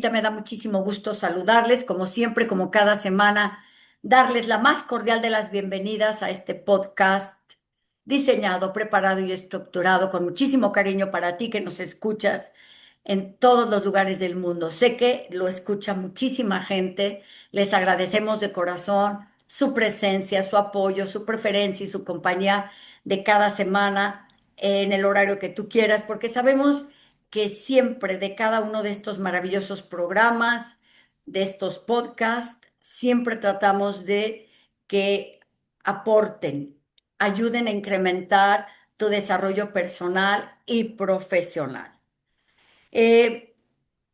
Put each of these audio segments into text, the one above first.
Me da muchísimo gusto saludarles, como siempre, como cada semana, darles la más cordial de las bienvenidas a este podcast diseñado, preparado y estructurado con muchísimo cariño para ti que nos escuchas en todos los lugares del mundo. Sé que lo escucha muchísima gente. Les agradecemos de corazón su presencia, su apoyo, su preferencia y su compañía de cada semana en el horario que tú quieras, porque sabemos que siempre de cada uno de estos maravillosos programas, de estos podcasts, siempre tratamos de que aporten, ayuden a incrementar tu desarrollo personal y profesional. Eh,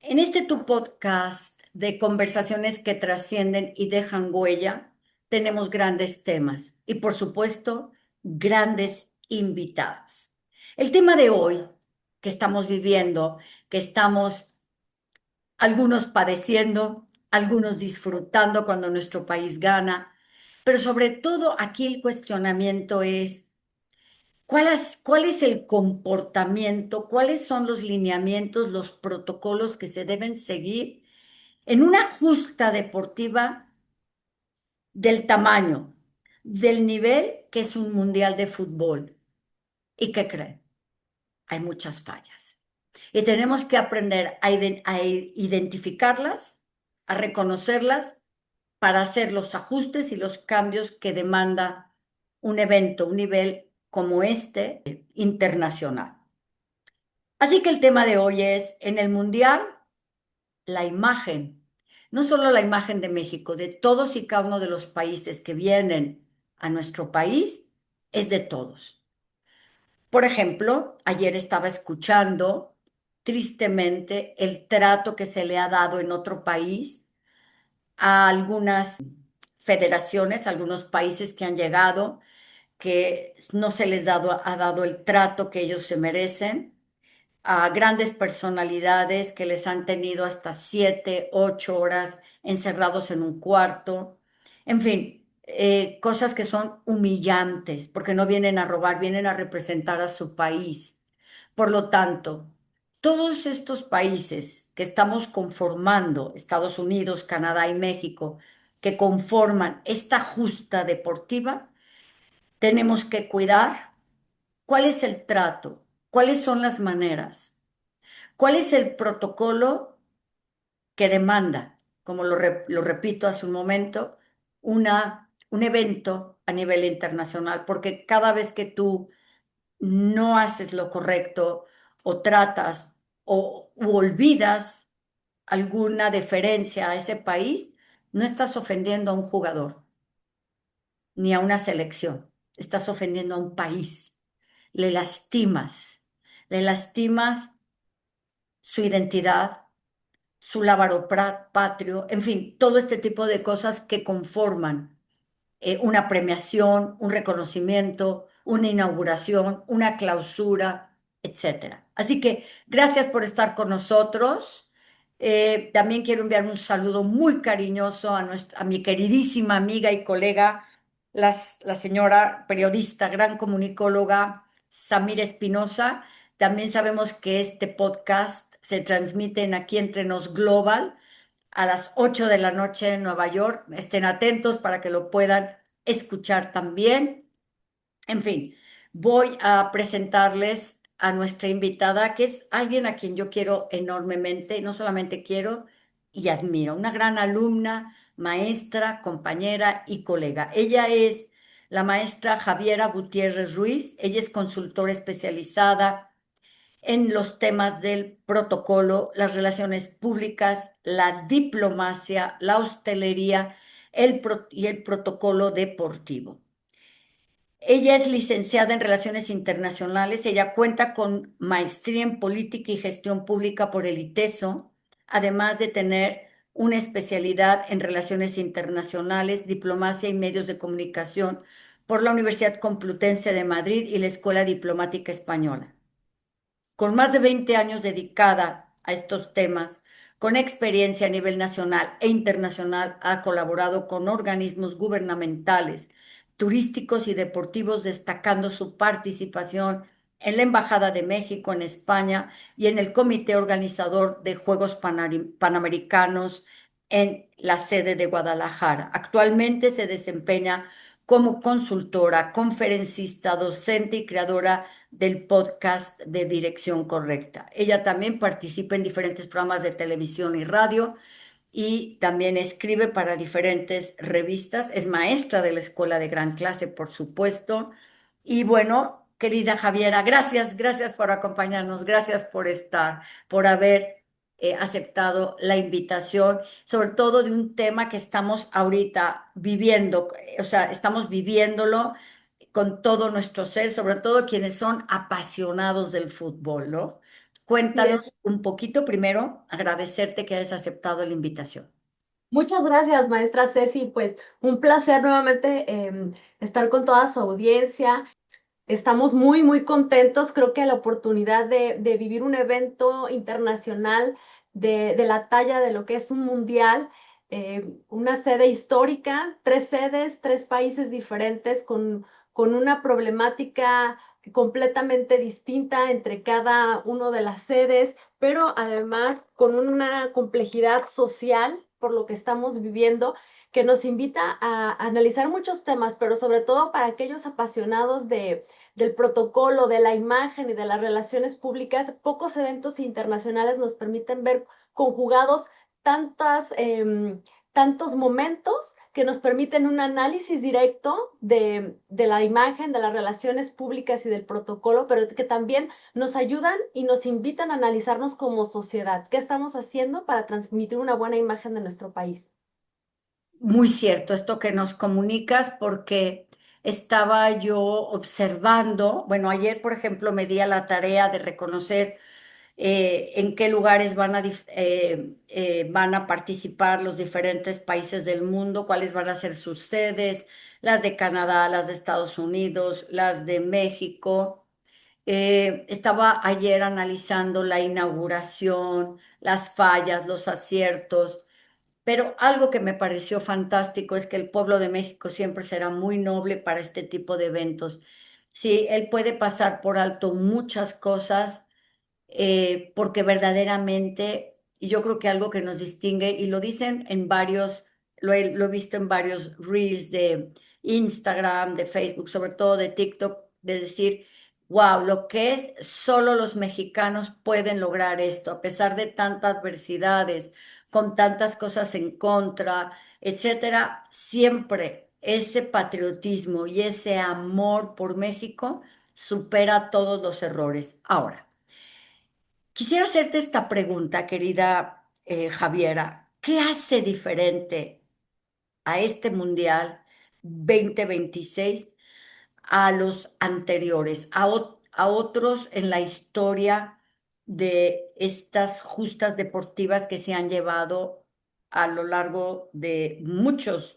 en este tu podcast de conversaciones que trascienden y dejan huella, tenemos grandes temas y por supuesto grandes invitados. El tema de hoy que estamos viviendo, que estamos algunos padeciendo, algunos disfrutando cuando nuestro país gana, pero sobre todo aquí el cuestionamiento es cuál es el comportamiento, cuáles son los lineamientos, los protocolos que se deben seguir en una justa deportiva del tamaño, del nivel que es un mundial de fútbol. ¿Y qué creen? Hay muchas fallas. Y tenemos que aprender a identificarlas, a reconocerlas, para hacer los ajustes y los cambios que demanda un evento, un nivel como este, internacional. Así que el tema de hoy es, en el Mundial, la imagen, no solo la imagen de México, de todos y cada uno de los países que vienen a nuestro país, es de todos. Por ejemplo, ayer estaba escuchando tristemente el trato que se le ha dado en otro país a algunas federaciones, a algunos países que han llegado, que no se les ha dado el trato que ellos se merecen, a grandes personalidades que les han tenido hasta 7, 8 horas encerrados en un cuarto, en fin, cosas que son humillantes, porque no vienen a robar, vienen a representar a su país. Por lo tanto, todos estos países que estamos conformando, Estados Unidos, Canadá y México, que conforman esta justa deportiva, tenemos que cuidar cuál es el trato, cuáles son las maneras, cuál es el protocolo que demanda, como lo repito hace un momento, un evento a nivel internacional, porque cada vez que tú no haces lo correcto o tratas u olvidas alguna deferencia a ese país, no estás ofendiendo a un jugador ni a una selección, estás ofendiendo a un país, le lastimas, le lastimas su identidad, su lábaro patrio, en fin, todo este tipo de cosas que conforman una premiación, un reconocimiento, una inauguración, una clausura, etcétera. Así que gracias por estar con nosotros. También quiero enviar un saludo muy cariñoso a mi queridísima amiga y colega, la señora periodista, gran comunicóloga Samira Espinosa. También sabemos que este podcast se transmite en Aquí Entre Nos Global a las 8 de la noche en Nueva York. Estén atentos para que lo puedan escuchar también. En fin, voy a presentarles a nuestra invitada, que es alguien a quien yo quiero enormemente, no solamente quiero y admiro, una gran alumna, maestra, compañera y colega. Ella es la maestra Javiera Gutiérrez Ruiz. Ella es consultora especializada en los temas del protocolo, las relaciones públicas, la diplomacia, la hostelería y el protocolo deportivo. Ella es licenciada en Relaciones Internacionales. Ella cuenta con maestría en Política y Gestión Pública por el ITESO, además de tener una especialidad en Relaciones Internacionales, Diplomacia y Medios de Comunicación por la Universidad Complutense de Madrid y la Escuela Diplomática Española. Con más de 20 años dedicada a estos temas, con experiencia a nivel nacional e internacional, ha colaborado con organismos gubernamentales, turísticos y deportivos, destacando su participación en la Embajada de México en España y en el comité organizador de Juegos Panamericanos en la sede de Guadalajara. Actualmente se desempeña como consultora, conferencista, docente y creadora del podcast de Dirección Correcta. Ella también participa en diferentes programas de televisión y radio y también escribe para diferentes revistas. Es maestra de la Escuela de Gran Clase, por supuesto. Y bueno, querida Javiera, gracias por acompañarnos, gracias por estar, por haber aceptado la invitación, sobre todo de un tema que estamos ahorita viviendo, o sea, estamos viviéndolo con todo nuestro ser, sobre todo quienes son apasionados del fútbol, ¿no? Sí es. Cuéntanos un poquito primero, agradecerte que hayas aceptado la invitación. Muchas gracias, maestra Ceci. Pues un placer nuevamente estar con toda su audiencia. Estamos muy contentos. Creo que la oportunidad de vivir un evento internacional de la talla de lo que es un mundial, una sede histórica, tres sedes, tres países diferentes con una problemática completamente distinta entre cada uno de las sedes, pero además con una complejidad social por lo que estamos viviendo que nos invita a analizar muchos temas, pero sobre todo para aquellos apasionados del protocolo, de la imagen y de las relaciones públicas, pocos eventos internacionales nos permiten ver conjugados tantas, tantos momentos que nos permiten un análisis directo de la imagen, de las relaciones públicas y del protocolo, pero que también nos ayudan y nos invitan a analizarnos como sociedad. ¿Qué estamos haciendo para transmitir una buena imagen de nuestro país? Muy cierto, esto que nos comunicas, porque estaba yo observando, bueno, ayer, por ejemplo, me di a la tarea de reconocer en qué lugares van a participar los diferentes países del mundo, cuáles van a ser sus sedes, las de Canadá, las de Estados Unidos, las de México. Estaba ayer analizando la inauguración, las fallas, los aciertos. Pero algo que me pareció fantástico es que el pueblo de México siempre será muy noble para este tipo de eventos. Sí, él puede pasar por alto muchas cosas, porque verdaderamente, y yo creo que algo que nos distingue, y lo dicen en varios, lo he visto en varios reels de Instagram, de Facebook, sobre todo de TikTok, de decir, wow, lo que es, solo los mexicanos pueden lograr esto, a pesar de tantas adversidades, con tantas cosas en contra, etcétera, siempre ese patriotismo y ese amor por México supera todos los errores. Ahora, quisiera hacerte esta pregunta, querida Javiera. ¿Qué hace diferente a este Mundial 2026 a los anteriores, a otros en la historia de estas justas deportivas que se han llevado a lo largo de muchos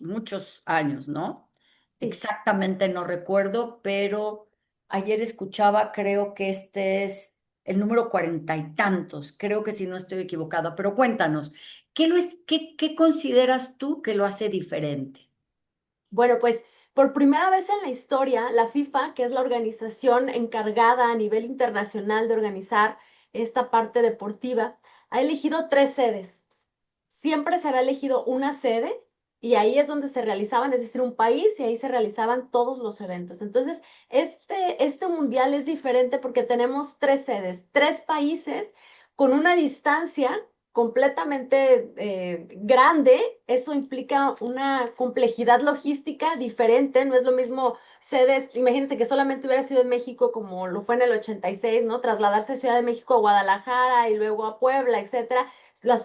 años, ¿no? Sí. Exactamente no recuerdo, pero ayer escuchaba, creo que este es el número cuarenta y tantos, creo que si no estoy equivocada, pero cuéntanos, ¿qué consideras tú que lo hace diferente? Bueno, pues por primera vez en la historia, la FIFA, que es la organización encargada a nivel internacional de organizar esta parte deportiva, ha elegido tres sedes. Siempre se había elegido una sede y ahí es donde se realizaban, es decir, un país y ahí se realizaban todos los eventos. Entonces, este mundial es diferente porque tenemos tres sedes, tres países con una distancia completamente grande. Eso implica una complejidad logística diferente. No es lo mismo sedes, imagínense que solamente hubiera sido en México como lo fue en el 86, ¿no? Trasladarse de Ciudad de México a Guadalajara y luego a Puebla, etcétera. La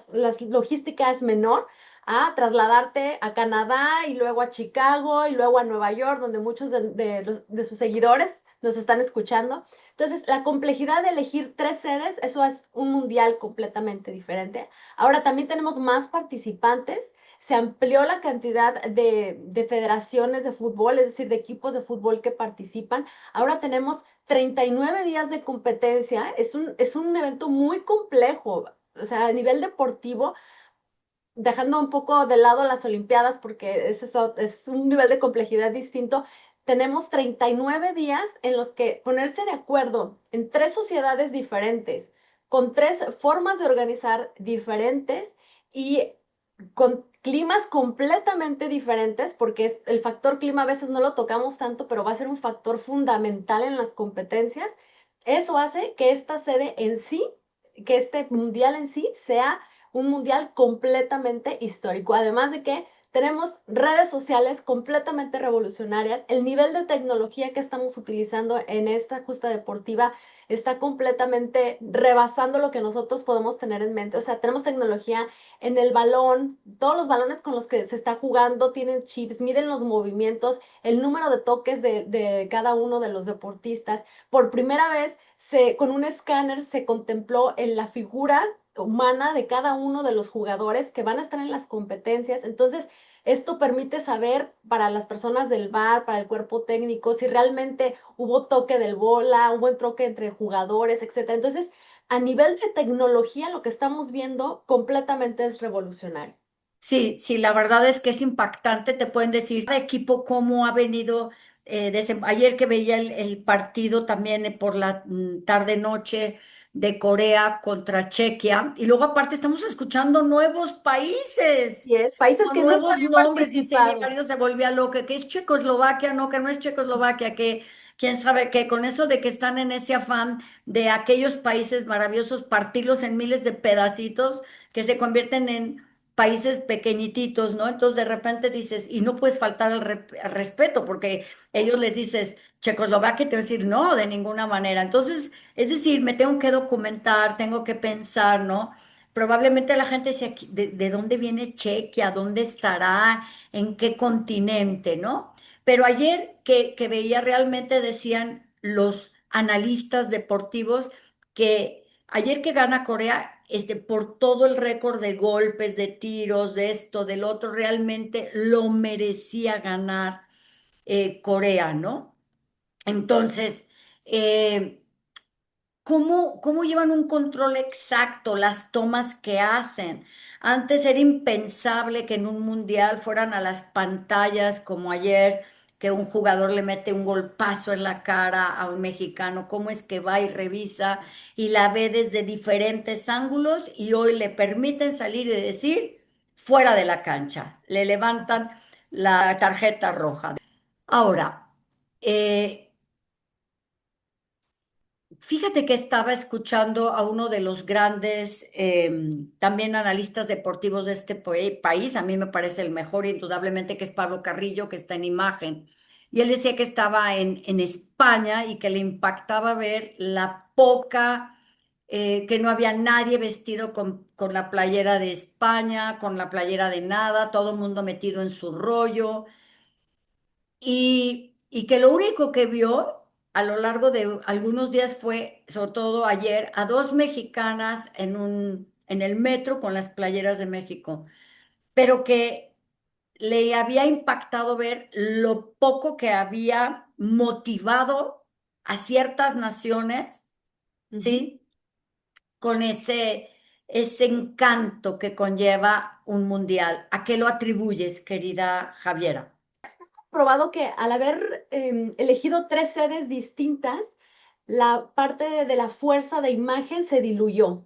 logística es menor a trasladarte a Canadá y luego a Chicago y luego a Nueva York, donde muchos de sus seguidores nos están escuchando. Entonces, la complejidad de elegir tres sedes, eso es un mundial completamente diferente. Ahora también tenemos más participantes, se amplió la cantidad de federaciones de fútbol, es decir, de equipos de fútbol que participan. Ahora tenemos 39 días de competencia, es un evento muy complejo, o sea, a nivel deportivo, dejando un poco de lado las Olimpiadas porque es un nivel de complejidad distinto. tenemos 39 días en los que ponerse de acuerdo en tres sociedades diferentes, con tres formas de organizar diferentes y con climas completamente diferentes, porque el factor clima a veces no lo tocamos tanto, pero va a ser un factor fundamental en las competencias. Eso hace que esta sede en sí, que este mundial en sí sea un mundial completamente histórico. Además de que tenemos redes sociales completamente revolucionarias. El nivel de tecnología que estamos utilizando en esta justa deportiva está completamente rebasando lo que nosotros podemos tener en mente. O sea, tenemos tecnología en el balón, todos los balones con los que se está jugando tienen chips, miden los movimientos, el número de toques de cada uno de los deportistas. Por primera vez, con un escáner se contempló en la figura humana de cada uno de los jugadores que van a estar en las competencias. Entonces, esto permite saber para las personas del VAR, para el cuerpo técnico, si realmente hubo toque del bola, hubo un toque entre jugadores, etcétera. Entonces, a nivel de tecnología, lo que estamos viendo completamente es revolucionario. Sí, sí, la verdad es que es impactante. Te pueden decir cada equipo cómo ha venido. Ayer que veía el partido también por la tarde-noche de Corea contra Chequia. Y luego aparte estamos escuchando nuevos países, Y es países con que nunca nuevos habían nombres. Dice mi participado. marido, se volvía loca, que es Checoslovaquia, no, que no es Checoslovaquia, que quién sabe qué. Con eso de que están en ese afán de aquellos países maravillosos, partirlos en miles de pedacitos que se convierten en países pequeñititos, ¿no? Entonces de repente dices, y no puedes faltar al respeto, porque ellos les dices Checoslovaquia y te van a decir, no, de ninguna manera. Entonces, es decir, me tengo que documentar, tengo que pensar, ¿no? Probablemente la gente dice, ¿de dónde viene Chequia? ¿Dónde estará? ¿En qué continente? ¿No? Pero ayer que veía realmente decían los analistas deportivos que ayer que gana Corea, por todo el récord de golpes, de tiros, de esto, del otro, realmente lo merecía ganar Corea, ¿no? Entonces, eh, ¿cómo llevan un control exacto las tomas que hacen? Antes era impensable que en un mundial fueran a las pantallas como ayer, que un jugador le mete un golpazo en la cara a un mexicano. ¿Cómo es que va y revisa y la ve desde diferentes ángulos y hoy le permiten salir y decir fuera de la cancha? Le levantan la tarjeta roja. Ahora, eh, fíjate que estaba escuchando a uno de los grandes, también analistas deportivos de este país, a mí me parece el mejor, indudablemente, que es Pablo Carrillo, que está en Imagen. Y él decía que estaba en España y que le impactaba ver la poca, que no había nadie vestido con la playera de España, con la playera de nada, todo el mundo metido en su rollo y que lo único que vio a lo largo de algunos días fue, sobre todo ayer, a dos mexicanas en el metro con las playeras de México, pero que le había impactado ver lo poco que había motivado a ciertas naciones, Ujú. ¿sí? Con ese encanto que conlleva un mundial. ¿A qué lo atribuyes, querida Javiera? Probado que al haber elegido tres sedes distintas, la parte de la fuerza de imagen se diluyó.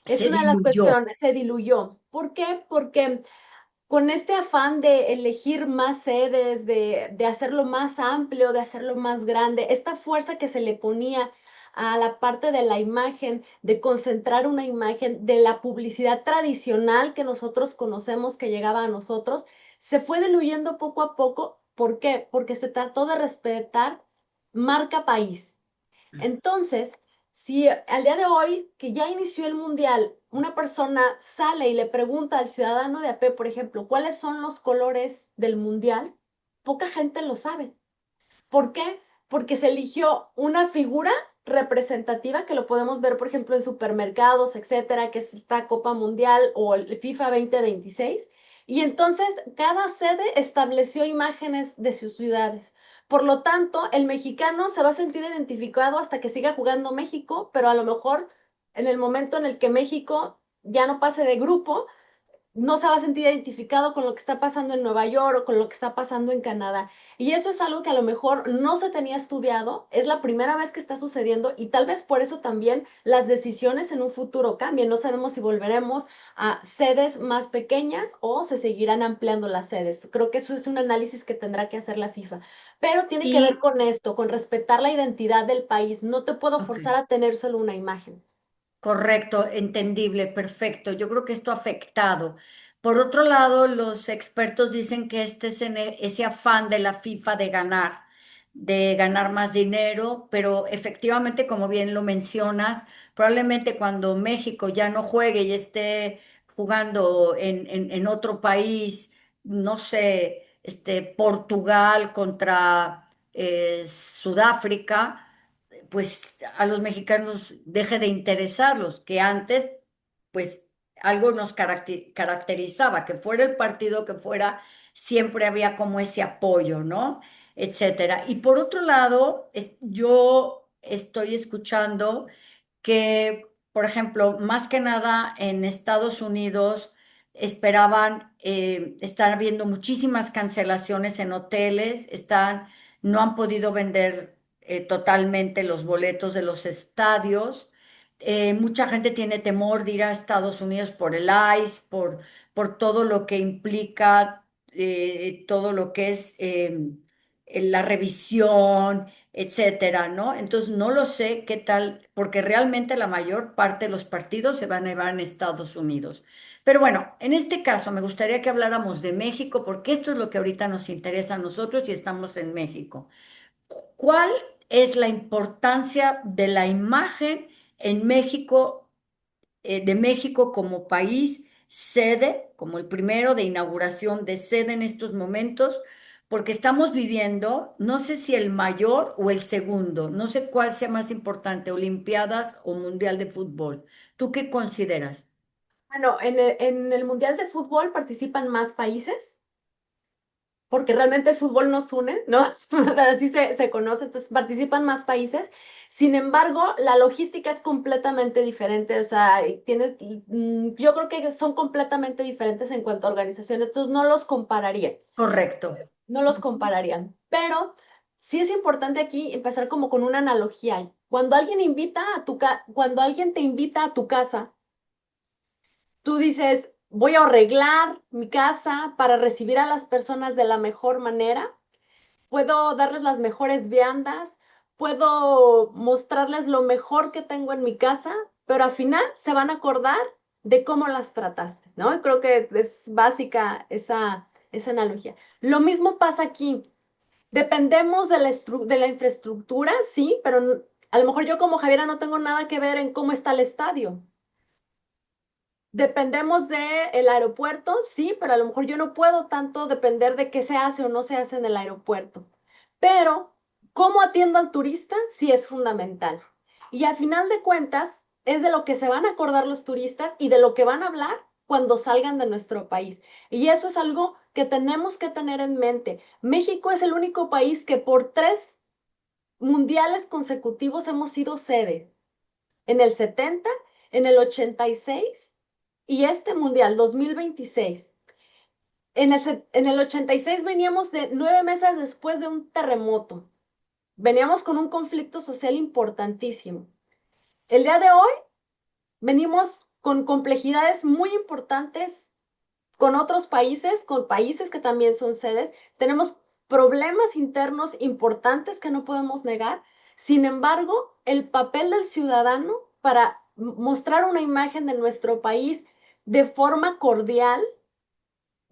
Es Se una de las diluyó. cuestiones, se diluyó. ¿Por qué? Porque con este afán de elegir más sedes, de hacerlo más amplio, de hacerlo más grande, esta fuerza que se le ponía a la parte de la imagen, de concentrar una imagen de la publicidad tradicional que nosotros conocemos, que llegaba a nosotros, se fue diluyendo poco a poco. ¿Por qué? Porque se trató de respetar marca país. Entonces, si al día de hoy, que ya inició el mundial, una persona sale y le pregunta al ciudadano de a pie, por ejemplo, ¿cuáles son los colores del mundial? Poca gente lo sabe. ¿Por qué? Porque se eligió una figura representativa que lo podemos ver, por ejemplo, en supermercados, etcétera, que es esta Copa Mundial o el FIFA 2026. Y entonces cada sede estableció imágenes de sus ciudades. Por lo tanto, el mexicano se va a sentir identificado hasta que siga jugando México, pero a lo mejor en el momento en el que México ya no pase de grupo, no se va a sentir identificado con lo que está pasando en Nueva York o con lo que está pasando en Canadá. Y eso es algo que a lo mejor no se tenía estudiado, es la primera vez que está sucediendo y tal vez por eso también las decisiones en un futuro cambien. No sabemos si volveremos a sedes más pequeñas o se seguirán ampliando las sedes. Creo que eso es un análisis que tendrá que hacer la FIFA. Pero tiene que ver Y, con esto, con respetar la identidad del país. No te puedo ok. forzar a tener solo una imagen. Correcto, entendible, perfecto. Yo creo que esto ha afectado. Por otro lado, los expertos dicen que este es ese afán de la FIFA de ganar más dinero, pero efectivamente, como bien lo mencionas, probablemente cuando México ya no juegue y esté jugando en otro país, no sé, Portugal contra Sudáfrica, pues a los mexicanos deje de interesarlos, que antes, pues algo nos caracterizaba, que fuera el partido que fuera, siempre había como ese apoyo, ¿no? Etcétera. Y por otro lado, yo estoy escuchando que, por ejemplo, más que nada en Estados Unidos esperaban estar viendo muchísimas cancelaciones en hoteles, no han podido vender totalmente los boletos de los estadios. Mucha gente tiene temor de ir a Estados Unidos por el ICE, por todo lo que implica, todo lo que es la revisión, etcétera, ¿no? Entonces no lo sé qué tal, porque realmente la mayor parte de los partidos se van a llevar en Estados Unidos. Pero bueno, en este caso me gustaría que habláramos de México, porque esto es lo que ahorita nos interesa a nosotros y estamos en México. ¿Cuál es la importancia de la imagen en México, de México como país sede, como el primero de inauguración de sede en estos momentos? Porque estamos viviendo, no sé si el mayor o el segundo, no sé cuál sea más importante, Olimpiadas o Mundial de Fútbol. ¿Tú qué consideras? Bueno, en el Mundial de Fútbol participan más países, porque realmente el fútbol nos une, ¿no? Así se conoce, entonces participan más países. Sin embargo, la logística es completamente diferente, o sea, yo creo que son completamente diferentes en cuanto a organización, entonces no los compararía, Correcto. no los compararían. Pero sí es importante aquí empezar como con una analogía. Cuando alguien te invita a tu casa, tú dices, voy a arreglar mi casa para recibir a las personas de la mejor manera, puedo darles las mejores viandas, puedo mostrarles lo mejor que tengo en mi casa, pero al final se van a acordar de cómo las trataste, ¿no? Y creo que es básica esa analogía. Lo mismo pasa aquí. Dependemos de la infraestructura, sí, pero a lo mejor yo como Javiera no tengo nada que ver en cómo está el estadio. Dependemos del aeropuerto, sí, pero a lo mejor yo no puedo tanto depender de qué se hace o no se hace en el aeropuerto. Pero cómo atiendo al turista sí es fundamental. Y al final de cuentas, es de lo que se van a acordar los turistas y de lo que van a hablar cuando salgan de nuestro país. Y eso es algo que tenemos que tener en mente. México es el único país que por 3 mundiales consecutivos hemos sido sede. En el 70, en el 86 y este mundial 2026. En el 86 veníamos de 9 meses después de un terremoto. Veníamos con un conflicto social importantísimo. El día de hoy venimos con complejidades muy importantes con otros países, con países que también son sedes. Tenemos problemas internos importantes que no podemos negar. Sin embargo, el papel del ciudadano para mostrar una imagen de nuestro país de forma cordial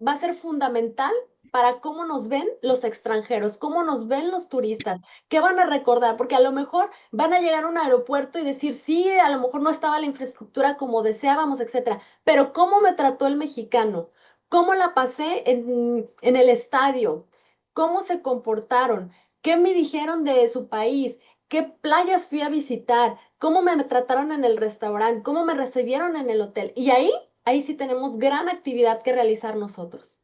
va a ser fundamental para cómo nos ven los extranjeros, cómo nos ven los turistas, qué van a recordar, porque a lo mejor van a llegar a un aeropuerto y decir, sí, a lo mejor no estaba la infraestructura como deseábamos, etcétera, pero ¿cómo me trató el mexicano? ¿Cómo la pasé en el estadio? ¿Cómo se comportaron? ¿Qué me dijeron de su país? ¿Qué playas fui a visitar? ¿Cómo me trataron en el restaurante? ¿Cómo me recibieron en el hotel? Y ahí sí tenemos gran actividad que realizar nosotros.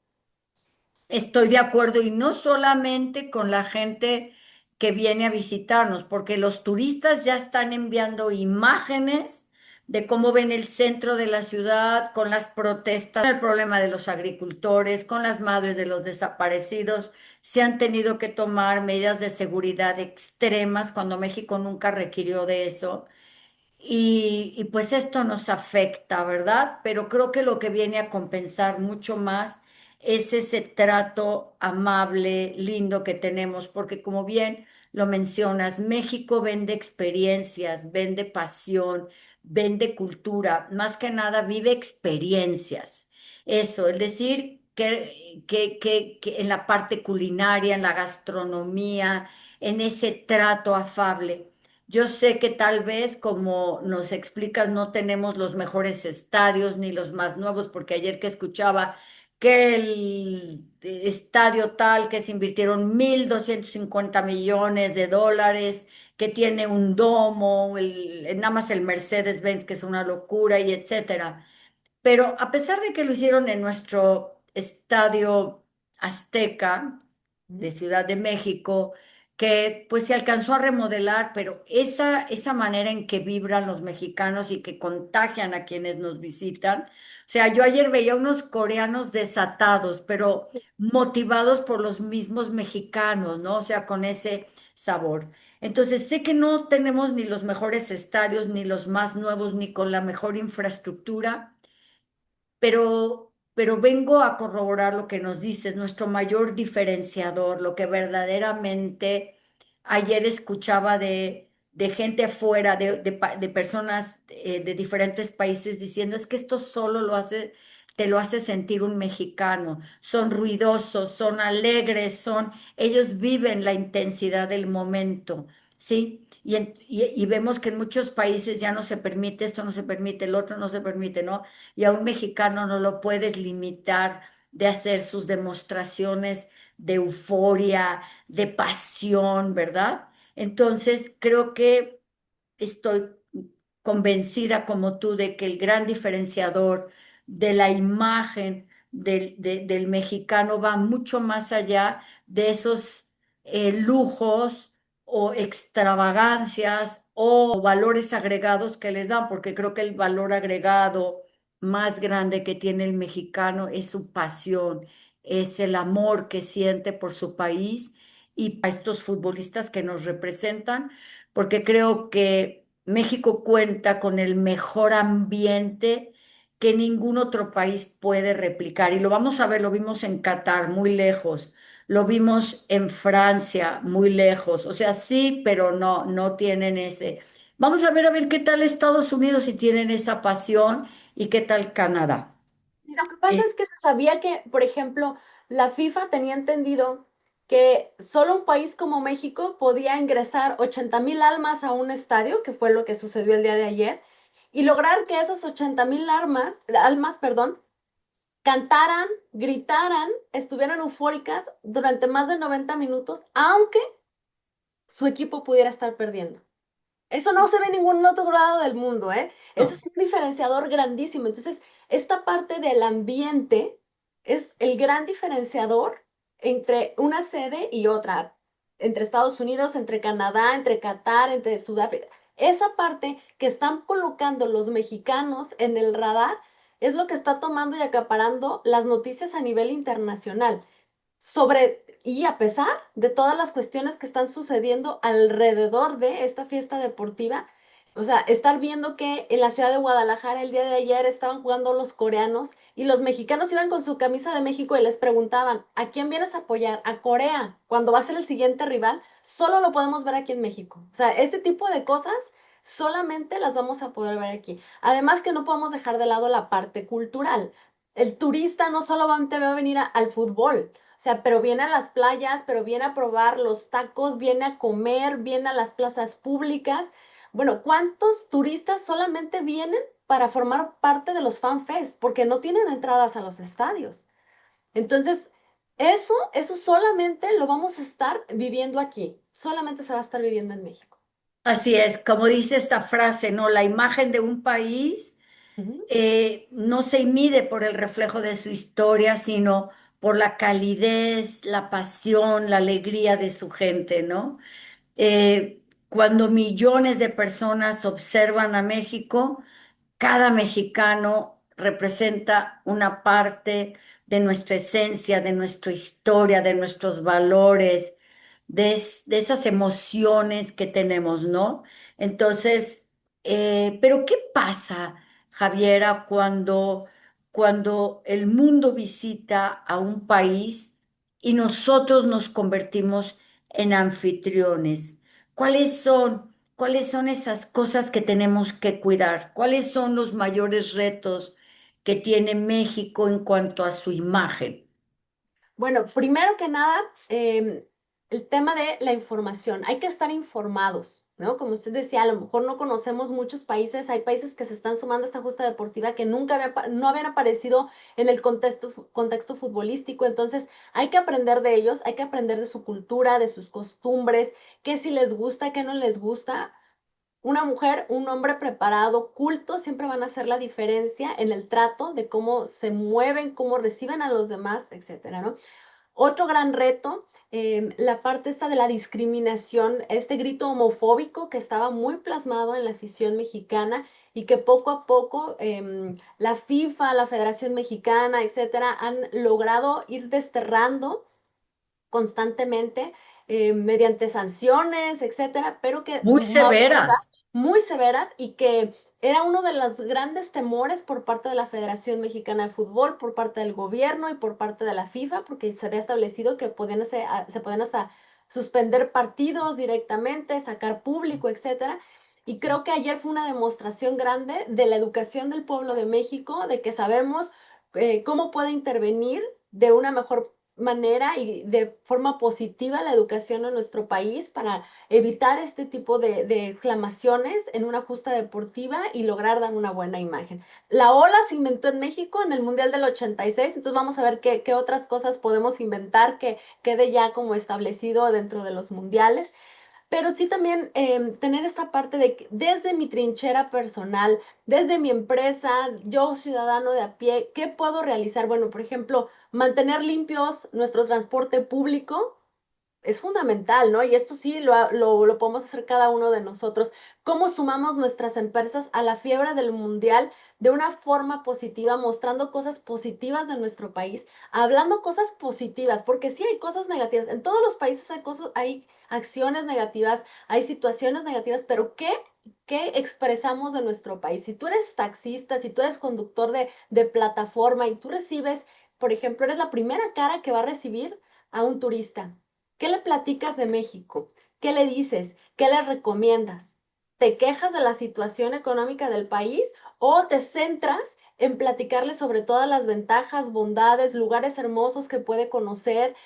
Estoy de acuerdo y no solamente con la gente que viene a visitarnos, porque los turistas ya están enviando imágenes de cómo ven el centro de la ciudad con las protestas, el problema de los agricultores, con las madres de los desaparecidos. Se han tenido que tomar medidas de seguridad extremas cuando México nunca requirió de eso. Y pues esto nos afecta, ¿verdad? Pero creo que lo que viene a compensar mucho más es ese trato amable, lindo que tenemos, porque como bien lo mencionas, México vende experiencias, vende pasión, vende cultura, más que nada vive experiencias. Eso, es decir, que en la parte culinaria, en la gastronomía, en ese trato afable. Yo sé que tal vez, como nos explicas, no tenemos los mejores estadios ni los más nuevos, porque ayer que escuchaba que el estadio tal que se invirtieron 1.250 millones de dólares, que tiene un domo, nada más el Mercedes-Benz, que es una locura, y etcétera. Pero a pesar de que lo hicieron en nuestro estadio Azteca de Ujú. Ciudad de México, que pues se alcanzó a remodelar, pero esa manera en que vibran los mexicanos y que contagian a quienes nos visitan. O sea, yo ayer veía unos coreanos desatados, pero Sí. motivados por los mismos mexicanos, ¿no? O sea, con ese sabor. Entonces, sé que no tenemos ni los mejores estadios, ni los más nuevos, ni con la mejor infraestructura, pero vengo a corroborar lo que nos dices, nuestro mayor diferenciador, lo que verdaderamente ayer escuchaba de gente afuera, de personas de diferentes países diciendo, es que esto solo te lo hace sentir un mexicano. Son ruidosos, son alegres, ellos viven la intensidad del momento, ¿sí? Y vemos que en muchos países ya no se permite, esto no se permite, el otro no se permite, ¿no? Y a un mexicano no lo puedes limitar de hacer sus demostraciones de euforia, de pasión, ¿verdad? Entonces, creo que estoy convencida como tú de que el gran diferenciador de la imagen del mexicano va mucho más allá de esos lujos o extravagancias o valores agregados que les dan, porque creo que el valor agregado más grande que tiene el mexicano es su pasión, es el amor que siente por su país y a estos futbolistas que nos representan, porque creo que México cuenta con el mejor ambiente que ningún otro país puede replicar. Y lo vamos a ver, lo vimos en Qatar, muy lejos, lo vimos en Francia, muy lejos. O sea, sí, pero no, no tienen ese. Vamos a ver qué tal Estados Unidos si tienen esa pasión y qué tal Canadá. Lo que pasa Eh, es que se sabía que, por ejemplo, la FIFA tenía entendido que solo un país como México podía ingresar 80.000 almas a un estadio, que fue lo que sucedió el día de ayer, y lograr que esas 80.000 almas, perdón, cantaran, gritaran, estuvieran eufóricas durante más de 90 minutos, aunque su equipo pudiera estar perdiendo. Eso no se ve en ningún otro lado del mundo, ¿eh? Eso no. es un diferenciador grandísimo. Entonces, esta parte del ambiente es el gran diferenciador entre una sede y otra, entre Estados Unidos, entre Canadá, entre Qatar, entre Sudáfrica. Esa parte que están colocando los mexicanos en el radar es lo que está tomando y acaparando las noticias a nivel internacional y a pesar de todas las cuestiones que están sucediendo alrededor de esta fiesta deportiva, o sea, estar viendo que en la ciudad de Guadalajara el día de ayer estaban jugando los coreanos y los mexicanos iban con su camisa de México y les preguntaban, ¿a quién vienes a apoyar? ¿A Corea? ¿Cuando va a ser el siguiente rival? Solo lo podemos ver aquí en México. O sea, ese tipo de cosas solamente las vamos a poder ver aquí. Además que no podemos dejar de lado la parte cultural. El turista no solamente va a venir al fútbol, o sea, pero viene a las playas, pero viene a probar los tacos, viene a comer, viene a las plazas públicas. Bueno, ¿cuántos turistas solamente vienen para formar parte de los FanFest? Porque no tienen entradas a los estadios. Entonces, eso solamente lo vamos a estar viviendo aquí. Solamente se va a estar viviendo en México. Así es, como dice esta frase, ¿no? La imagen de un país Ujú. no se mide por el reflejo de su historia, sino por la calidez, la pasión, la alegría de su gente, ¿no? Cuando millones de personas observan a México, cada mexicano representa una parte de nuestra esencia, de nuestra historia, de nuestros valores, de esas emociones que tenemos, ¿no? Entonces, pero ¿qué pasa, Javiera, cuando el mundo visita a un país y nosotros nos convertimos en anfitriones? ¿Cuáles son? ¿Cuáles son esas cosas que tenemos que cuidar? ¿Cuáles son los mayores retos que tiene México en cuanto a su imagen? Bueno, primero que nada, el tema de la información. Hay que estar informados, ¿no? Como usted decía, a lo mejor no conocemos muchos países. Hay países que se están sumando a esta justa deportiva que nunca no habían aparecido en el contexto futbolístico. Entonces, hay que aprender de ellos, hay que aprender de su cultura, de sus costumbres, qué si les gusta, qué no les gusta. Una mujer, un hombre preparado, culto, siempre van a hacer la diferencia en el trato de cómo se mueven, cómo reciben a los demás, etcétera, ¿no? Otro gran reto, la parte esta de la discriminación, este grito homofóbico que estaba muy plasmado en la afición mexicana y que poco a poco la FIFA, la Federación Mexicana, etcétera, han logrado ir desterrando constantemente mediante sanciones, etcétera, pero que Muy ahorita severas. muy severas y que era uno de los grandes temores por parte de la Federación Mexicana de Fútbol, por parte del gobierno y por parte de la FIFA, porque se había establecido que se podían hasta suspender partidos directamente, sacar público, etcétera. Y creo que ayer fue una demostración grande de la educación del pueblo de México, de que sabemos cómo puede intervenir de una mejor manera y de forma positiva la educación en nuestro país para evitar este tipo de exclamaciones en una justa deportiva y lograr dar una buena imagen. La ola se inventó en México en el Mundial del 86, entonces vamos a ver qué otras cosas podemos inventar que quede ya como establecido dentro de los mundiales. Pero sí también tener esta parte de que desde mi trinchera personal, desde mi empresa, yo ciudadano de a pie, ¿qué puedo realizar? Bueno, por ejemplo, mantener limpios nuestro transporte público, es fundamental, ¿no? Y esto sí lo podemos hacer cada uno de nosotros. ¿Cómo sumamos nuestras empresas a la fiebre del mundial de una forma positiva, mostrando cosas positivas de nuestro país, hablando cosas positivas? Porque sí hay cosas negativas. En todos los países hay cosas, hay acciones negativas, hay situaciones negativas, pero ¿qué expresamos de nuestro país? Si tú eres taxista, si tú eres conductor de plataforma y tú recibes, por ejemplo, eres la primera cara que va a recibir a un turista. ¿Qué le platicas de México? ¿Qué le dices? ¿Qué le recomiendas? ¿Te quejas de la situación económica del país o te centras en platicarle sobre todas las ventajas, bondades, lugares hermosos que puede conocer,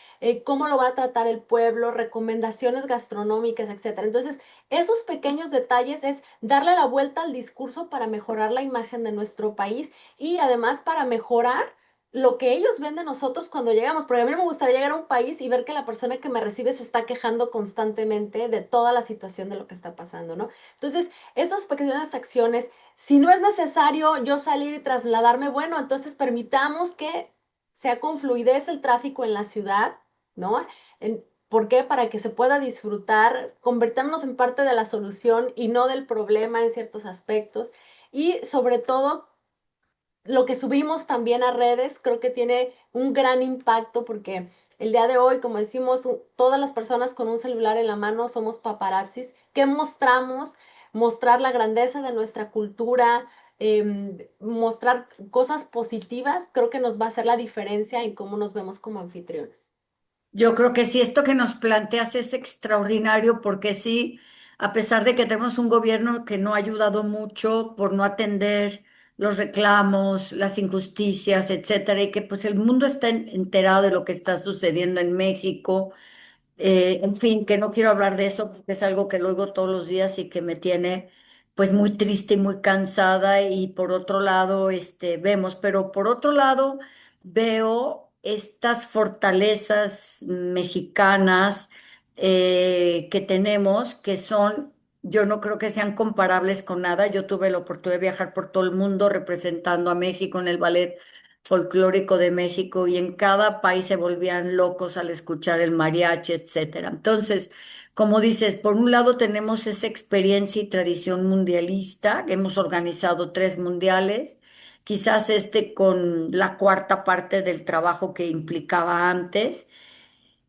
cómo lo va a tratar el pueblo, recomendaciones gastronómicas, etcétera? Entonces, esos pequeños detalles es darle la vuelta al discurso para mejorar la imagen de nuestro país y además para mejorar lo que ellos ven de nosotros cuando llegamos, porque a mí no me gustaría llegar a un país y ver que la persona que me recibe se está quejando constantemente de toda la situación de lo que está pasando, ¿no? Entonces, estas pequeñas acciones, si no es necesario yo salir y trasladarme, bueno, entonces permitamos que sea con fluidez el tráfico en la ciudad, ¿no? ¿Por qué? Para que se pueda disfrutar, convertirnos en parte de la solución y no del problema en ciertos aspectos. Y sobre todo, lo que subimos también a redes creo que tiene un gran impacto porque el día de hoy, como decimos, todas las personas con un celular en la mano somos paparazzis. ¿Qué mostramos? Mostrar la grandeza de nuestra cultura, mostrar cosas positivas, creo que nos va a hacer la diferencia en cómo nos vemos como anfitriones. Yo creo que sí, esto que nos planteas es extraordinario porque sí, a pesar de que tenemos un gobierno que no ha ayudado mucho por no atender los reclamos, las injusticias, etcétera, y que pues el mundo está enterado de lo que está sucediendo en México. En fin, que no quiero hablar de eso porque es algo que lo oigo todos los días y que me tiene pues muy triste y muy cansada. Y por otro lado, vemos, pero por otro lado veo estas fortalezas mexicanas que tenemos, que son, yo no creo que sean comparables con nada. Yo tuve la oportunidad de viajar por todo el mundo representando a México en el ballet folclórico de México y en cada país se volvían locos al escuchar el mariachi, etcétera. Entonces, como dices, por un lado tenemos esa experiencia y tradición mundialista, hemos organizado 3 mundiales, quizás este con la cuarta parte del trabajo que implicaba antes.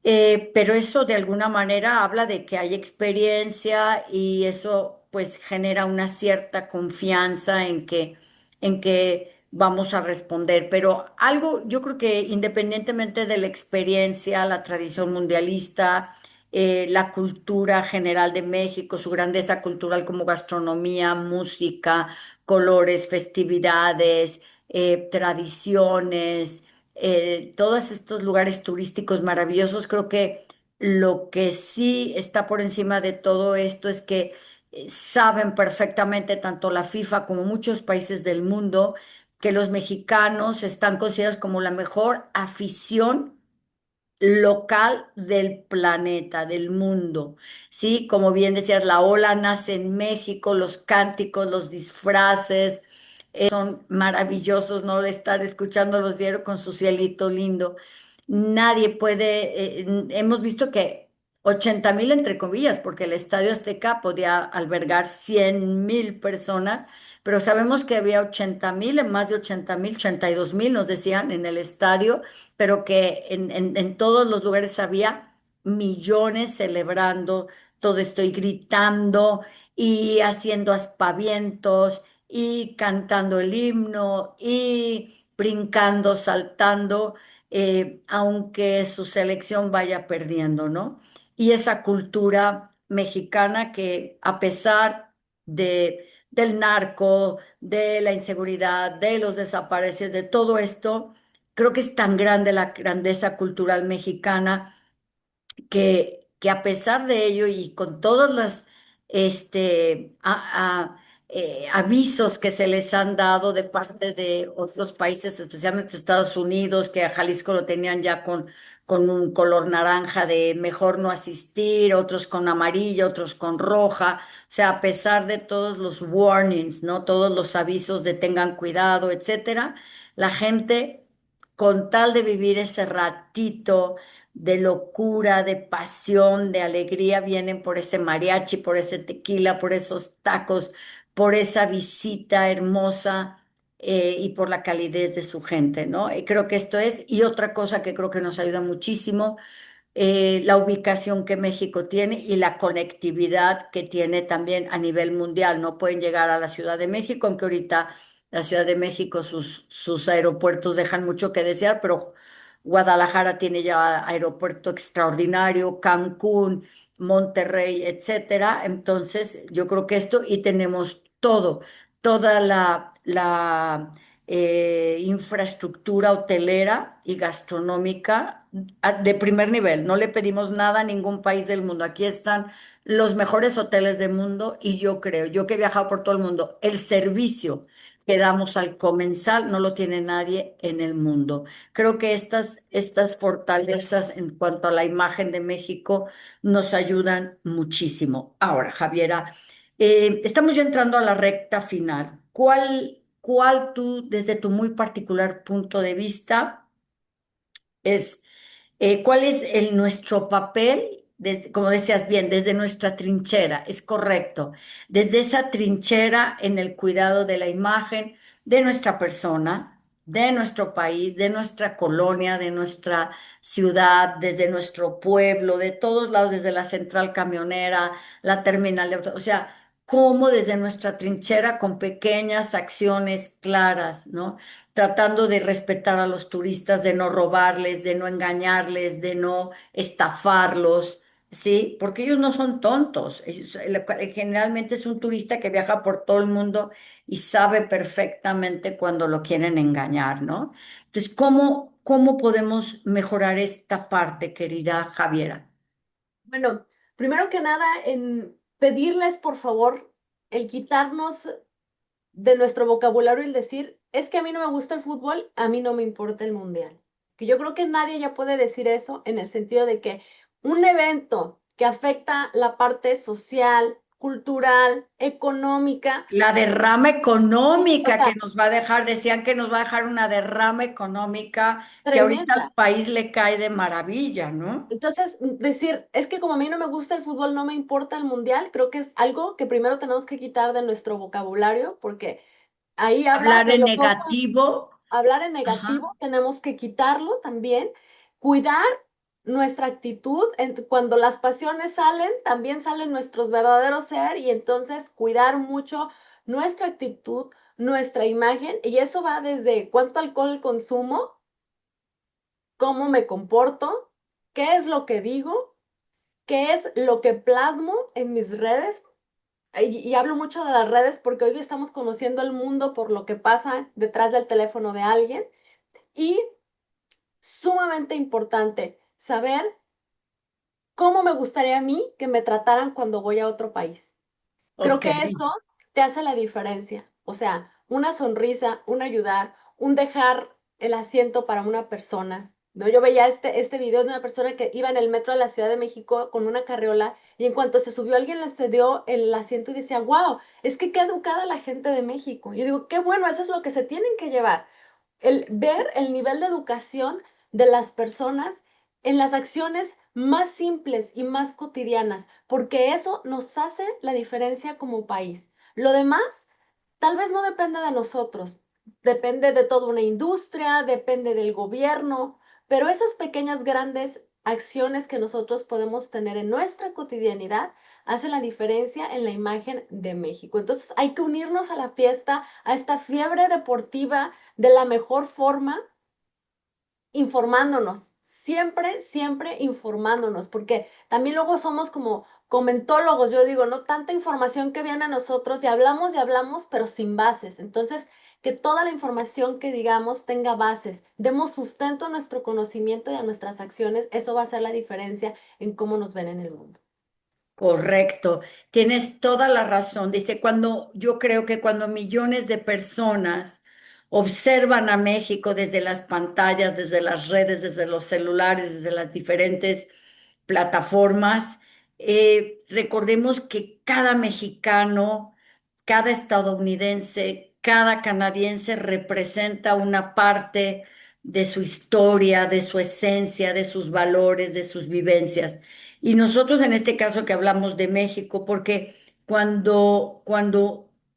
Pero eso de alguna manera habla de que hay experiencia y eso pues genera una cierta confianza en que vamos a responder. Pero algo, yo creo que independientemente de la experiencia, la tradición mundialista, la cultura general de México, su grandeza cultural como gastronomía, música, colores, festividades, tradiciones, todos estos lugares turísticos maravillosos, creo que lo que sí está por encima de todo esto es que saben perfectamente tanto la FIFA como muchos países del mundo que los mexicanos están considerados como la mejor afición local del planeta, del mundo, ¿sí? Como bien decías, la ola nace en México, los cánticos, los disfraces son maravillosos, ¿no? De estar escuchando los diarios con su cielito lindo. Nadie puede, hemos visto que 80,000 entre comillas, porque el Estadio Azteca podía albergar 100,000 personas, pero sabemos que había 80,000, más de 80,000, 82,000 nos decían en el estadio, pero que en todos los lugares había millones celebrando todo esto y gritando y haciendo aspavientos y cantando el himno y brincando, saltando, aunque su selección vaya perdiendo, ¿no? Y esa cultura mexicana que a pesar del narco, de la inseguridad, de los desaparecidos, de todo esto, creo que es tan grande la grandeza cultural mexicana que a pesar de ello y con todos los avisos que se les han dado de parte de otros países, especialmente Estados Unidos, que a Jalisco lo tenían ya con un color naranja de mejor no asistir, otros con amarilla, otros con roja, o sea, a pesar de todos los warnings, ¿no? Todos los avisos de tengan cuidado, etcétera, la gente con tal de vivir ese ratito de locura, de pasión, de alegría, vienen por ese mariachi, por ese tequila, por esos tacos, por esa visita hermosa, y por la calidez de su gente, ¿no? Y creo que esto es, y otra cosa que creo que nos ayuda muchísimo, la ubicación que México tiene y la conectividad que tiene también a nivel mundial. No pueden llegar a la Ciudad de México, aunque ahorita la Ciudad de México, sus aeropuertos dejan mucho que desear, pero Guadalajara tiene ya aeropuerto extraordinario, Cancún, Monterrey, etcétera. Entonces, yo creo que esto, y tenemos todo, toda la infraestructura hotelera y gastronómica de primer nivel. No le pedimos nada a ningún país del mundo. Aquí están los mejores hoteles del mundo y yo creo, yo que he viajado por todo el mundo, el servicio que damos al comensal no lo tiene nadie en el mundo. Creo que estas fortalezas en cuanto a la imagen de México nos ayudan muchísimo. Ahora, Javiera, estamos ya entrando a la recta final. ¿Cuál tú, desde tu muy particular punto de vista, es cuál es nuestro papel, como decías bien, desde nuestra trinchera? Es correcto, desde esa trinchera en el cuidado de la imagen de nuestra persona, de nuestro país, de nuestra colonia, de nuestra ciudad, desde nuestro pueblo, de todos lados, desde la central camionera, la terminal de auto, o sea, cómo desde nuestra trinchera con pequeñas acciones claras, ¿no? Tratando de respetar a los turistas, de no robarles, de no engañarles, de no estafarlos, ¿sí? Porque ellos no son tontos. Generalmente es un turista que viaja por todo el mundo y sabe perfectamente cuando lo quieren engañar, ¿no? Entonces, ¿cómo podemos mejorar esta parte, querida Javiera? Bueno, primero que nada, en pedirles, por favor, el quitarnos de nuestro vocabulario el decir, es que a mí no me gusta el fútbol, a mí no me importa el mundial. Que yo creo que nadie ya puede decir eso en el sentido de que un evento que afecta la parte social, cultural, económica, La derrama o económica que sea, nos va a dejar, decían que nos va a dejar una derrama económica que ahorita al tremenda. país le cae de maravilla, ¿no? Entonces, decir, es que como a mí no me gusta el fútbol, no me importa el mundial, creo que es algo que primero tenemos que quitar de nuestro vocabulario, porque ahí habla Hablar de en los dos. negativo, Hablar en ajá, negativo, tenemos que quitarlo también, cuidar nuestra actitud, cuando las pasiones salen, también salen nuestros verdaderos ser y entonces cuidar mucho nuestra actitud, nuestra imagen y eso va desde cuánto alcohol consumo, cómo me comporto, qué es lo que digo, qué es lo que plasmo en mis redes. Y hablo mucho de las redes porque hoy estamos conociendo el mundo por lo que pasa detrás del teléfono de alguien. Y sumamente importante saber cómo me gustaría a mí que me trataran cuando voy a otro país. Creo ok, que eso te hace la diferencia. O sea, una sonrisa, un ayudar, un dejar el asiento para una persona. ¿No? Yo veía este video de una persona que iba en el metro de la Ciudad de México con una carriola y en cuanto se subió alguien le cedió el asiento y decía, wow, es que qué educada la gente de México. Y yo digo, qué bueno, eso es lo que se tienen que llevar el ver el nivel de educación de las personas en las acciones más simples y más cotidianas, porque eso nos hace la diferencia como país. Lo demás tal vez no depende de nosotros, depende de toda una industria, depende del gobierno, pero esas pequeñas, grandes acciones que nosotros podemos tener en nuestra cotidianidad hacen la diferencia en la imagen de México. Entonces hay que unirnos a la fiesta, a esta fiebre deportiva de la mejor forma, informándonos, siempre, siempre informándonos, porque también luego somos como comentólogos, yo digo, no tanta información que viene a nosotros y hablamos, pero sin bases. Entonces, que toda la información que digamos tenga bases, demos sustento a nuestro conocimiento y a nuestras acciones, eso va a hacer la diferencia en cómo nos ven en el mundo. correcto. Tienes toda la razón. Dice, cuando yo creo que cuando millones de personas observan a México desde las pantallas, desde las redes, desde los celulares, desde las diferentes plataformas, recordemos que cada mexicano, cada estadounidense, cada canadiense representa una parte de su historia, de su esencia, de sus valores, de sus vivencias. Y nosotros en este caso que hablamos de México, porque cuando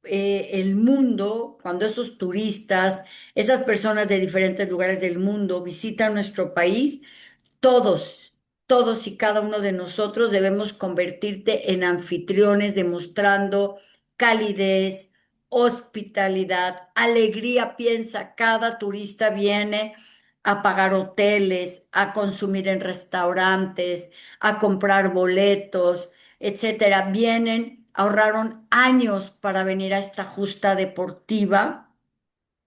el mundo, cuando esos turistas, esas personas de diferentes lugares del mundo visitan nuestro país, todos, todos y cada uno de nosotros debemos convertirte en anfitriones, demostrando calidez, hospitalidad, alegría. Piensa, cada turista viene a pagar hoteles, a consumir en restaurantes, a comprar boletos, etcétera. Vienen, ahorraron años para venir a esta justa deportiva,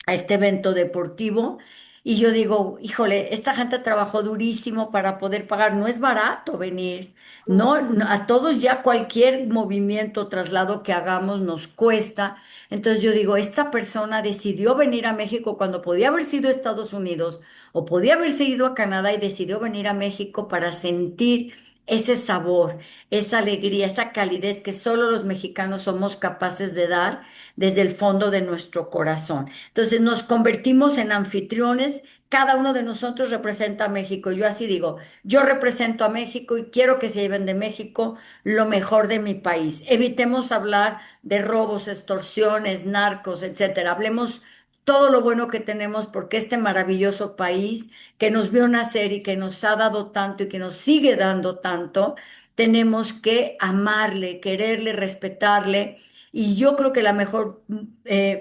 a este evento deportivo. Y yo digo, híjole, esta gente trabajó durísimo para poder pagar. No es barato venir. No. A todos ya cualquier movimiento, traslado que hagamos nos cuesta. Entonces yo digo, esta persona decidió venir a México cuando podía haber sido Estados Unidos o podía haberse ido a Canadá y decidió venir a México para sentir ese sabor, esa alegría, esa calidez que solo los mexicanos somos capaces de dar desde el fondo de nuestro corazón. Entonces nos convertimos en anfitriones, cada uno de nosotros representa a México. Yo así digo, yo represento a México y quiero que se lleven de México lo mejor de mi país. Evitemos hablar de robos, extorsiones, narcos, etcétera. Hablemos todo lo bueno que tenemos porque este maravilloso país que nos vio nacer y que nos ha dado tanto y que nos sigue dando tanto, tenemos que amarle, quererle, respetarle. Y yo creo que la mejor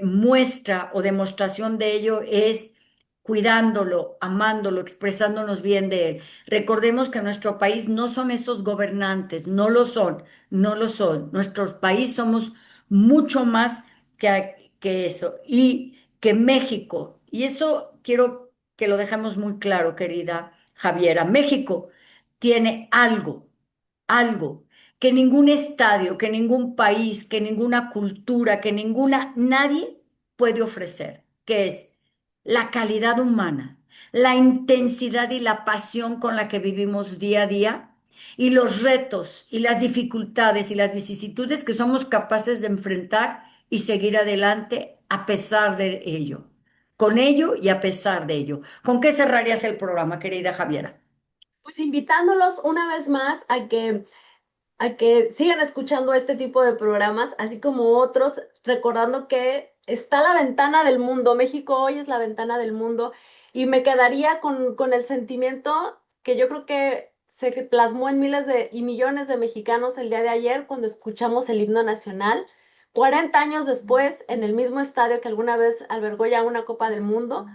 muestra o demostración de ello es cuidándolo, amándolo, expresándonos bien de él. Recordemos que nuestro país no son estos gobernantes, no lo son, no lo son. Nuestro país somos mucho más que eso. Y que México, y eso quiero que lo dejemos muy claro, querida Javiera, México tiene algo que ningún estadio, que ningún país, que ninguna cultura, que nadie puede ofrecer, que es la calidad humana, la intensidad y la pasión con la que vivimos día a día. y los retos y las dificultades y las vicisitudes que somos capaces de enfrentar y seguir adelante a pesar de ello. Con ello y a pesar de ello. ¿Con qué cerrarías el programa, querida Javiera? Pues invitándolos una vez más a que sigan escuchando este tipo de programas, así como otros, recordando que está la ventana del mundo. México hoy es la ventana del mundo y me quedaría con el sentimiento que yo creo que se plasmó en miles de y millones de mexicanos el día de ayer cuando escuchamos el himno nacional. 40 años después, en el mismo estadio que alguna vez albergó ya una Copa del Mundo,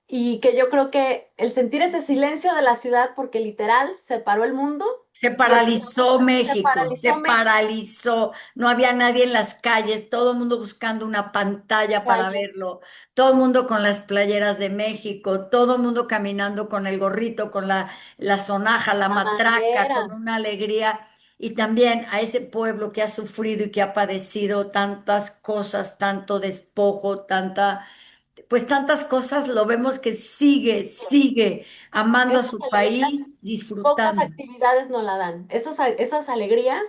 y que yo creo que el sentir ese silencio de la ciudad, porque literal se paró el mundo Se y escuchamos, paralizó se México, se paralizó México, paralizó, no había nadie en las calles, todo el mundo buscando una pantalla para calle, verlo, todo el mundo con las playeras de México, todo el mundo caminando con el gorrito, con la sonaja, la la matraca, bandera. con una alegría. Y también a ese pueblo que ha sufrido y que ha padecido tantas cosas, tanto despojo, pues tantas cosas, lo vemos que sigue amando a Esas su alegrías, país, pocas disfrutando. actividades no la dan. Esas alegrías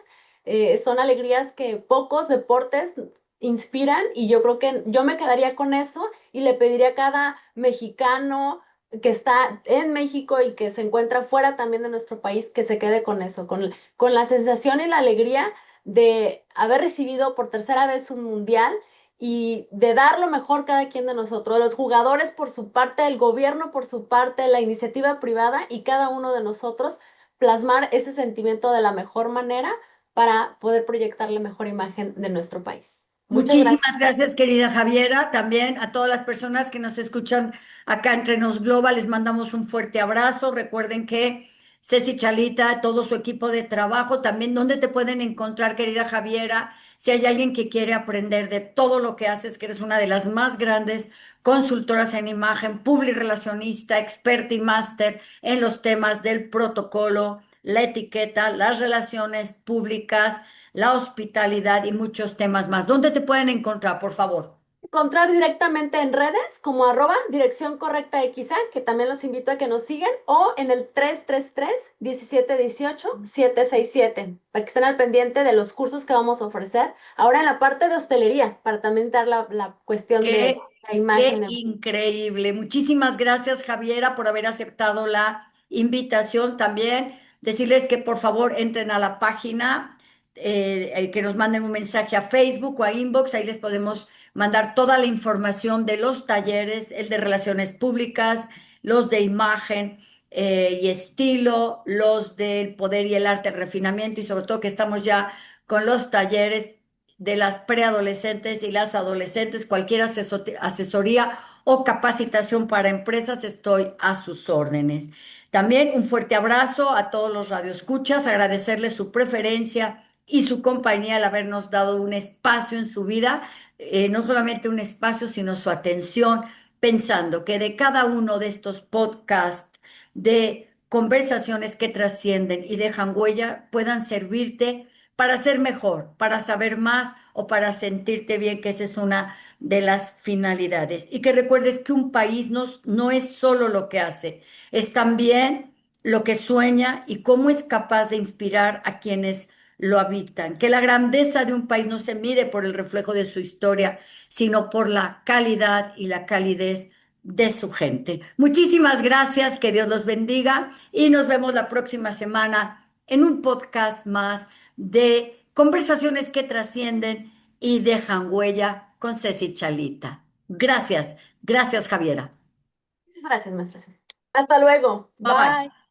son alegrías que pocos deportes inspiran y yo creo que yo me quedaría con eso y le pediría a cada mexicano que está en México y que se encuentra fuera también de nuestro país que se quede con eso, con la sensación y la alegría de haber recibido por tercera vez un mundial y de dar lo mejor cada quien de nosotros, los jugadores por su parte, el gobierno por su parte, la iniciativa privada y cada uno de nosotros plasmar ese sentimiento de la mejor manera para poder proyectar la mejor imagen de nuestro país. Muchas gracias. Muchísimas gracias, querida Javiera. También a todas las personas que nos escuchan acá entre Nos Global, les mandamos un fuerte abrazo. Recuerden que Ceci Chalita, todo su equipo de trabajo, también dónde te pueden encontrar, querida Javiera, si hay alguien que quiere aprender de todo lo que haces, que eres una de las más grandes consultoras en imagen, publirelacionista, experta y máster en los temas del protocolo, la etiqueta, las relaciones públicas, la hospitalidad y muchos temas más. ¿Dónde te pueden encontrar, por favor? Encontrar directamente en redes como dirección correcta XA, que también los invito a que nos sigan, o en el 333 1718 767 para que estén al pendiente de los cursos que vamos a ofrecer. Ahora en la parte de hostelería, para también dar la cuestión de Qué, la qué imagen. increíble. Muchísimas gracias, Javiera, por haber aceptado la invitación también. Decirles que por favor entren a la página, que nos manden un mensaje a Facebook o a Inbox. Ahí les podemos mandar toda la información de los talleres, el de relaciones públicas, los de imagen. Y estilo, los del poder y el arte, el refinamiento y sobre todo que estamos ya con los talleres de las preadolescentes y las adolescentes, cualquier asesoría o capacitación para empresas, estoy a sus órdenes. También un fuerte abrazo a todos los radioescuchas, agradecerles su preferencia y su compañía al habernos dado un espacio en su vida, no solamente un espacio, sino su atención, pensando que de cada uno de estos podcasts, de conversaciones que trascienden y dejan huella, puedan servirte para ser mejor, para saber más o para sentirte bien, que esa es una de las finalidades. Y que recuerdes que un país no es solo lo que hace, es también lo que sueña y cómo es capaz de inspirar a quienes lo habitan. Que la grandeza de un país no se mide por el reflejo de su historia, sino por la calidad y la calidez de su gente. Muchísimas gracias, que Dios los bendiga y nos vemos la próxima semana en un podcast más de conversaciones que trascienden y dejan huella con Ceci Chalita. Gracias, gracias Javiera. Gracias, maestra. Hasta luego. Bye bye. Bye.